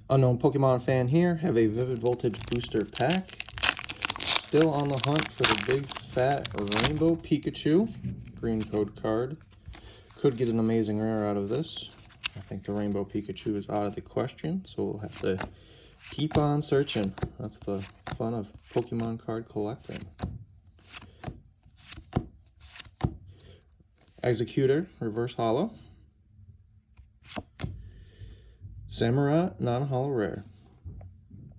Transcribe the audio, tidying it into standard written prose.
Unknown Pokemon fan here. Have a Vivid Voltage booster pack. Still on the hunt for the big fat Rainbow Pikachu. Green code card. Could get an amazing rare out of this. I think the Rainbow Pikachu is out of the question, so we'll have to keep on searching. That's the fun of Pokemon card collecting. Executor, reverse holo. Samurott, non-holo rare.